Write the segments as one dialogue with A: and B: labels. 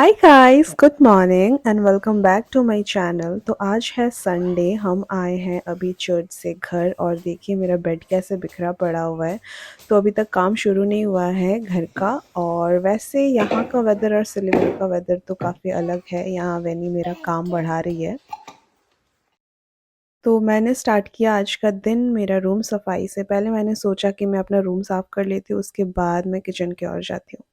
A: Hi guys, good morning and welcome back to my channel. तो आज है Sunday, हम आए हैं अभी चर्च से घर और देखिए मेरा बेड कैसे बिखरा पड़ा हुआ है। तो अभी तक काम शुरू नहीं हुआ है घर का। और वैसे यहाँ का वेदर और सिलीगुड़ी का वेदर तो काफ़ी अलग है। यहाँ वेनी मेरा काम बढ़ा रही है। तो मैंने स्टार्ट किया आज का दिन मेरा रूम सफाई से। पहले मैंने सोचा कि मैं अपना रूम साफ़ कर लेती हूँ, उसके बाद मैं किचन की ओर जाती हूँ।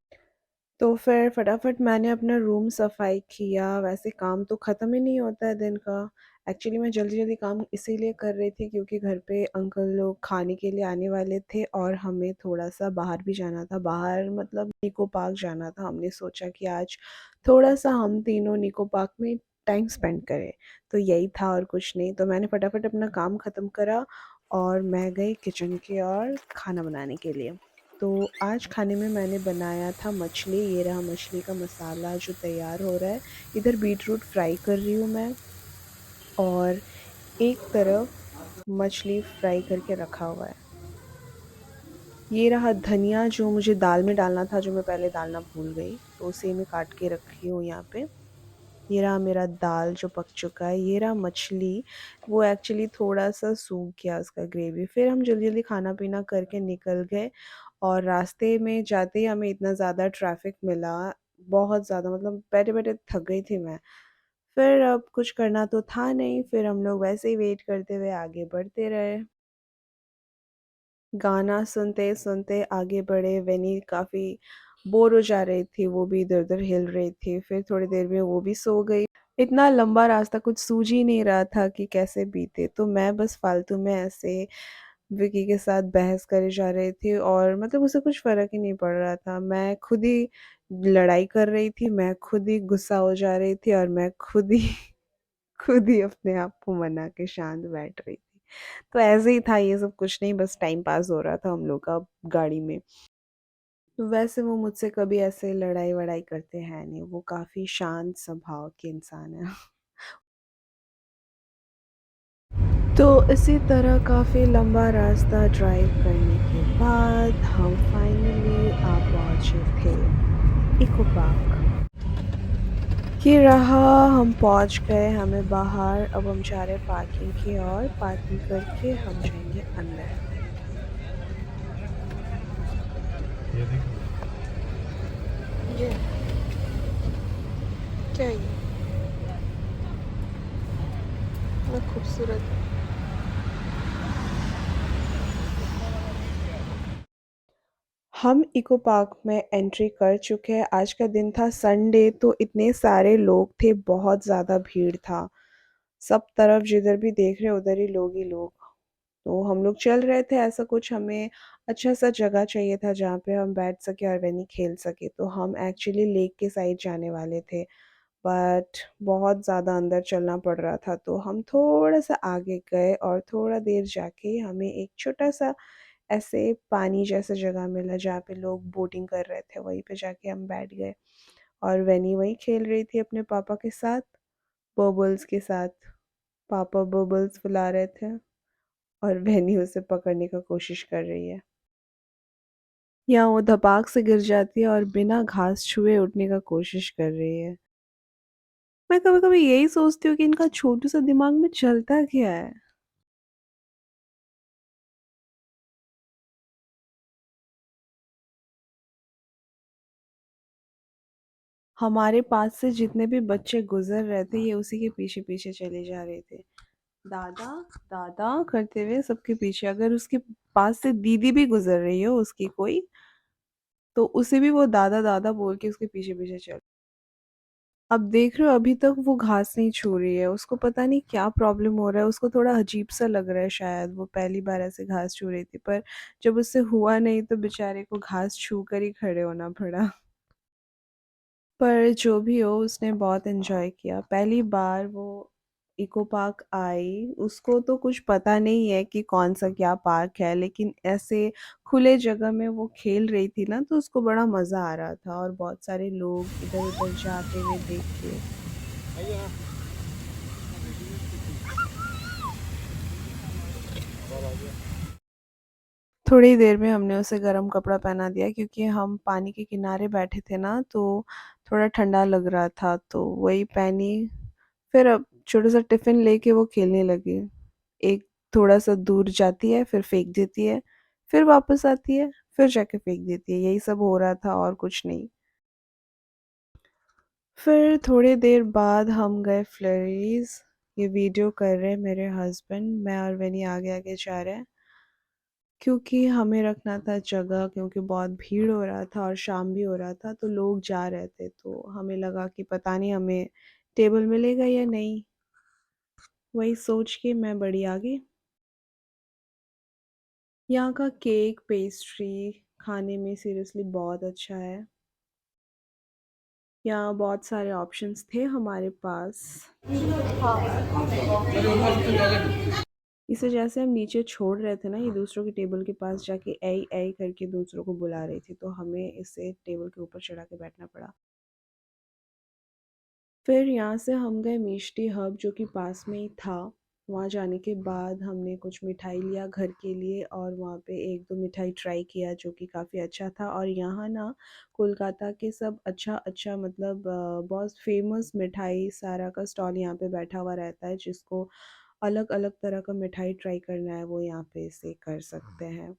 A: तो फिर फटाफट मैंने अपना रूम सफाई किया। वैसे काम तो ख़त्म ही नहीं होता है दिन का। एक्चुअली मैं जल्दी-जल्दी काम इसीलिए कर रही थी क्योंकि घर पे अंकल लोग खाने के लिए आने वाले थे और हमें थोड़ा-सा बाहर भी जाना था। बाहर मतलब निको पार्क जाना था। हमने सोचा कि आज थोड़ा-सा हम तीनों निको पार्क में टाइम स्पेंड करें। तो यही था और कुछ नहीं। तो मैंने फटाफट अपना काम ख़त्म करा और मैं गई किचन की ओर खाना बनाने के लिए। तो आज खाने में मैंने बनाया था मछली। ये रहा मछली का मसाला जो तैयार हो रहा है। इधर बीटरूट फ्राई कर रही हूँ मैं और एक तरफ मछली फ्राई करके रखा हुआ है। ये रहा धनिया जो मुझे दाल में डालना था, जो मैं पहले डालना भूल गई, तो उसे मैं काट के रखी हूँ यहाँ पे। ये रहा मेरा दाल जो पक चुका है। ये रहा मछली, वो एक्चुअली थोड़ा-सा सूख गया उसका ग्रेवी। फिर हम जल्दी-जल्दी खाना-पीना करके निकल गए और रास्ते में जाते ही हमें इतना ज़्यादा ट्रैफ़िक मिला, बहुत ज़्यादा, मतलब बैठे-बैठे थक गई थी मैं। फिर अब कुछ करना तो था नहीं, फिर हम लोग वैसे ही वेट करते हुए आगे बढ़ते रहे। गाना सुनते-सुनते आगे बढ़े। वेनी काफ़ी बोर हो जा रही थी, वो भी इधर-उधर हिल रही थी। फिर थोड़ी देर में वो भी सो गई। इतना लंबा रास्ता कुछ सूझ ही नहीं रहा था कि कैसे बीते, तो मैं बस फालतू में ऐसे विकी के साथ बहस करे जा रही थी और मतलब उसे कुछ फ़र्क ही नहीं पड़ रहा था। मैं खुद ही लड़ाई कर रही थी, मैं खुद ही गुस्सा हो जा रही थी और मैं खुद ही खुद ही अपने आप को मना के शांत बैठ रही थी। तो ऐसे ही था ये सब, कुछ नहीं, बस टाइम पास हो रहा था हम लोग का गाड़ी में। तो वैसे वो मुझसे कभी ऐसे लड़ाई-वड़ाई करते हैं नहीं, वो काफ़ी शांत स्वभाव के इंसान हैं। तो इसी तरह काफ़ी लंबा रास्ता ड्राइव करने के बाद हम फाइनली आ पहुँचे थे इको पार्क। ये रहा, हम पहुँच गए, हमें बाहर, अब हम जा रहे हैं पार्किंग की ओर। पार्किंग करके हम जाएँगे अंदर।
B: ये देखो।
A: ये क्या, ये इतना खूबसूरत है। हम इको पार्क में एंट्री कर चुके हैं। आज का दिन था संडे, तो इतने सारे लोग थे, बहुत ज़्यादा भीड़ था। सब तरफ जिधर भी देख रहे उधर ही लोग। तो हम लोग चल रहे थे, ऐसा कुछ हमें अच्छा-सा जगह चाहिए था जहाँ पे हम बैठ सकें और वहीं खेल सकें। तो हम एक्चुअली लेक के साइड जाने वाले थे, बट बहुत ज़्यादा अंदर चलना पड़ रहा था, तो हम थोड़ा-सा आगे गए और थोड़ा देर जाके हमें एक छोटा-सा ऐसे पानी जैसा जगह मिला जहाँ पे लोग बोटिंग कर रहे थे। वहीं पे जाके हम बैठ गए और वेनी वहीं खेल रही थी अपने पापा के साथ, बबल्स के साथ। पापा बबल्स फुला रहे थे और वेनी उसे पकड़ने का कोशिश कर रही है। या वो धपाक से गिर जाती है और बिना घास छुए उठने का कोशिश कर रही है। मैं कभी-कभी यही सोचती हूँ कि इनका छोटू-सा दिमाग में चलता क्या है? हमारे पास से जितने भी बच्चे गुज़र रहे थे, ये उसी के पीछे-पीछे चले जा रहे थे। दादा, दादा करते हुए सबके पीछे। अगर उसके पास से दीदी भी गुज़र रही हो उसकी कोई, तो उसे भी वो दादा, दादा बोल के उसके पीछे-पीछे चल। अब देख रहे हो, अभी तक वो घास नहीं छू रही है। उसको पता नहीं क्या प्रॉब्लम हो रहा है, उसको थोड़ा अजीब-सा लग रहा है शायद। वो पहली बार ऐसे घास छू रही थी, पर जब उससे हुआ नहीं तो बेचारे को घास छू कर ही खड़े होना पड़ा। पर जो भी हो, उसने बहुत एन्जॉय किया। पहली बार वो इको पार्क आई, उसको तो कुछ पता नहीं है कि कौन-सा क्या पार्क है, लेकिन ऐसे खुले जगह में वो खेल रही थी ना, तो उसको बड़ा मज़ा आ रहा था और बहुत सारे लोग इधर-उधर जाते हुए देख के। थोड़ी देर में हमने उसे गरम कपड़ा पहना दिया क्योंकि हम पानी के किनारे बैठे थे ना, तो थोड़ा ठंडा लग रहा था तो वही पहनी। फिर अब छोटा-सा टिफ़िन लेके वो खेलने लगी। एक थोड़ा-सा दूर जाती है, फिर फेंक देती है, फिर वापस आती है, फिर जाके फेंक देती है। यही सब हो रहा था और कुछ नहीं। फिर थोड़ी देर बाद हम गए फ्लरीज़। ये वीडियो कर रहे हैं मेरे हस्बैंड, मैं और विनी आगे-आगे जा रहे हैं। क्योंकि हमें रखना था जगह, क्योंकि बहुत भीड़ हो रहा था और शाम भी हो रहा था, तो लोग जा रहे थे, तो हमें लगा कि पता नहीं हमें टेबल मिलेगा या नहीं। वही सोच के मैं बड़ी आ गई। यहाँ का केक, पेस्ट्री खाने में सीरियसली बहुत अच्छा है। यहाँ बहुत सारे ऑप्शंस थे हमारे पास। इसे जैसे हम नीचे छोड़ रहे थे ना, ये दूसरों के टेबल के पास जाके ऐ ऐ करके दूसरों को बुला रही थी, तो हमें इसे टेबल के ऊपर चढ़ा के बैठना पड़ा। फिर यहाँ से हम गए मिष्टी हब, जो कि पास में ही था। वहाँ जाने के बाद हमने कुछ मिठाई लिया घर के लिए और वहाँ पे 1-2 मिठाई ट्राई किया, जो कि काफ़ी अच्छा था। और यहाँ ना कोलकाता के सब अच्छा मतलब बहुत फ़ेमस मिठाई सारा का स्टॉल यहाँ पे बैठा हुआ रहता है। जिसको अलग-अलग तरह का मिठाई ट्राई करना है, वो यहाँ पे से कर सकते हैं।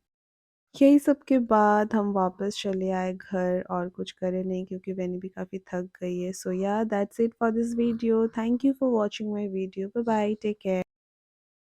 A: यही सब के बाद हम वापस चले आए घर और कुछ करे नहीं, क्योंकि वैनी भी काफ़ी थक गई है। So yeah that's it for this video. Thank you for watching my video. Bye bye, take care.